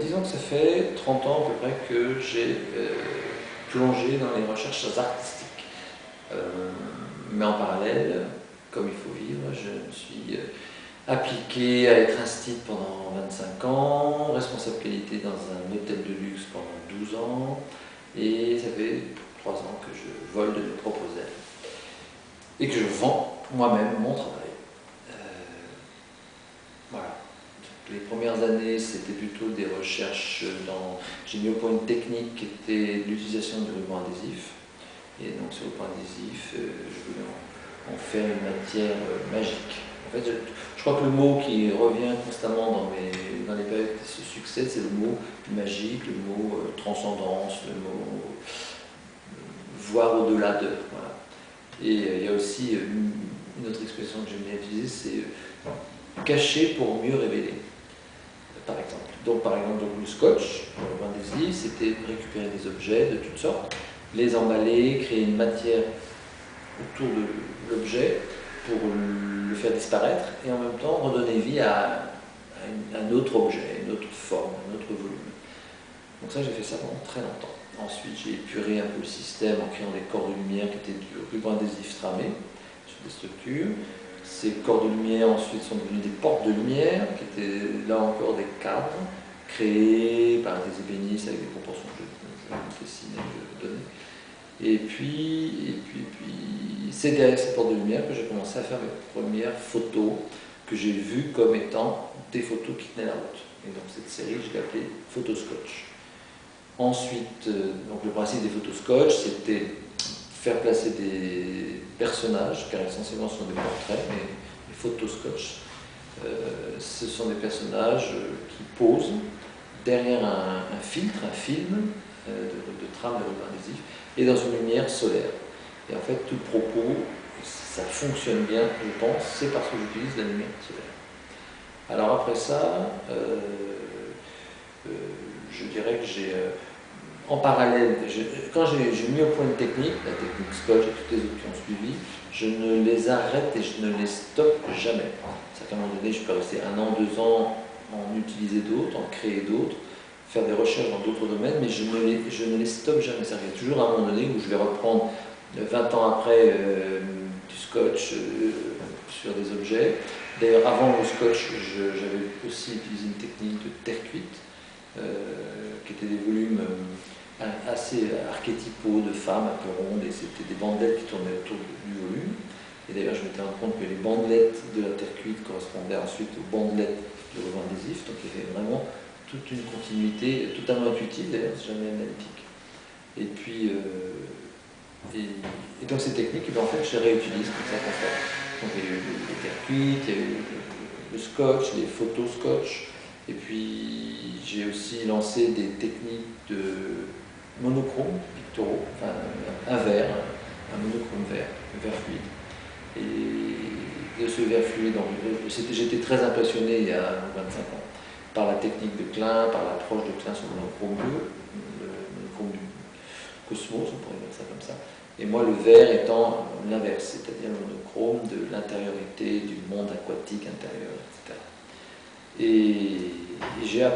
Disons que ça fait 30 ans à peu près que j'ai plongé dans les recherches artistiques. Mais en parallèle, comme il faut vivre, je me suis appliqué à être instit pendant 25 ans, responsable qualité dans un hôtel de luxe pendant 12 ans, et ça fait 3 ans que je vole de mes propres ailes et que je vends moi-même mon travail. Voilà. Les premières années, c'était plutôt des recherches dans... J'ai mis au point une technique qui était l'utilisation du ruban adhésif. Et donc ce ruban adhésif, je voulais en faire une matière magique. En fait, je crois que le mot qui revient constamment dans les périodes qui se succèdent, c'est le mot magique, le mot transcendance, le mot voir au-delà de. Voilà. Et il y a aussi une autre expression que j'aime bien utiliser, c'est cacher pour mieux révéler, par exemple. Donc par exemple, le scotch, le ruban adhésif, c'était récupérer des objets de toutes sortes, les emballer, créer une matière autour de l'objet pour le faire disparaître et en même temps redonner vie à un autre objet, une autre forme, un autre volume. Donc ça, j'ai fait ça pendant très longtemps. Ensuite, j'ai épuré un peu le système en créant des corps de lumière qui étaient du ruban adhésif tramé sur des structures. Ces corps de lumière ensuite sont devenus des portes de lumière qui étaient là encore des cadres créés par des ébénistes avec des proportions que je dessinais, que je donnais. Et puis, c'est derrière ces portes de lumière que j'ai commencé à faire mes premières photos que j'ai vues comme étant des photos qui tenaient la route. Et donc cette série, je l'ai appelée Photoscotch. Ensuite, donc le principe des photoscotch, c'était faire placer des personnages, car essentiellement ce sont des portraits, mais les photoscotch, ce sont des personnages qui posent derrière un filtre, un film de trame de ruban adhésif, et dans une lumière solaire. Et en fait, tout le propos, ça fonctionne bien, je pense, c'est parce que j'utilise la lumière solaire. Alors après ça, je dirais que j'ai, en parallèle, quand j'ai mis au point une technique, la technique Scotch et toutes les autres qui ont suivi, je ne les arrête et je ne les stoppe jamais. À un moment donné, je peux rester 1 an, 2 ans, en utiliser d'autres, en créer d'autres, faire des recherches dans d'autres domaines, mais je ne les stoppe jamais. Il y a toujours un moment donné où je vais reprendre 20 ans après du scotch sur des objets. D'ailleurs, avant le scotch, j'avais aussi utilisé une technique de terre cuite, qui étaient des volumes assez archétypaux de femmes un peu rondes, et c'était des bandelettes qui tournaient autour du volume. Et d'ailleurs, je m'étais rendu compte que les bandelettes de la terre cuite correspondaient ensuite aux bandelettes du ruban adhésif, donc il y avait vraiment toute une continuité, totalement intuitive d'ailleurs, c'est jamais analytique. Et puis, et donc ces techniques, en fait, je les réutilise comme ça constamment. Donc il y a eu les terres cuites, il y a eu le scotch, les photos scotch, et puis j'ai aussi lancé des techniques de monochrome picturaux, enfin un vert, un monochrome vert, un vert fluide. Et de ce vert fluide, j'étais très impressionné il y a 25 ans par la technique de Klein, par l'approche de Klein sur le monochrome bleu, le monochrome du cosmos, on pourrait dire ça comme ça. Et moi, le vert étant l'inverse, c'est-à-dire le monochrome de l'intériorité, du monde aquatique intérieur, etc. Et j'ai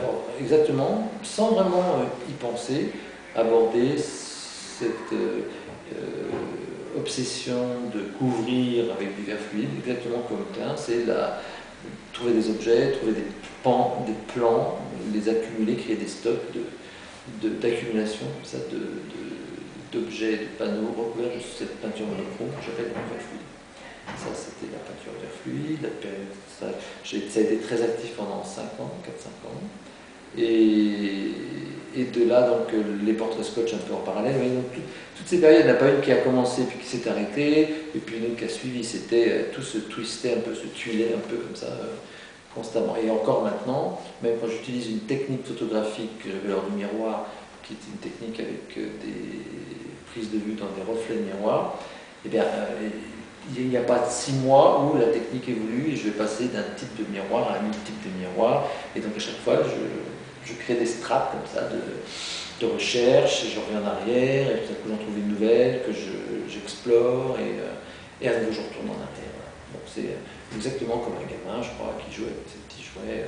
exactement, sans vraiment y penser, abordé cette obsession de couvrir avec du verre fluide, exactement comme Klein, c'est trouver des objets, trouver des pans, des plans, les accumuler, créer des stocks d'accumulation d'objets, de panneaux recouverts de cette peinture monochrome que j'appelle le verre fluide. Ça, c'était la peinture verre fluide. Ça a été très actif pendant 5 ans, 4-5 ans. Et de là, donc, les portraits scotch un peu en parallèle. Mais donc, toutes ces périodes, il n'y en a pas une qui a commencé puis qui s'est arrêtée, et puis une autre qui a suivi. C'était tout se twistait un peu, se tuilait un peu comme ça, constamment. Et encore maintenant, même quand j'utilise une technique photographique que j'avais lors du miroir, qui est une technique avec des prises de vue dans des reflets de miroir, eh bien, il n'y a pas 6 mois où la technique évolue et je vais passer d'un type de miroir à un autre type de miroir. Et donc à chaque fois, je crée des strates comme ça de recherche, et je reviens en arrière, et tout à coup j'en trouve une nouvelle que j'explore, et à nouveau je retourne en arrière. Voilà. Donc c'est exactement comme un gamin, je crois, qui joue avec ses petits jouets.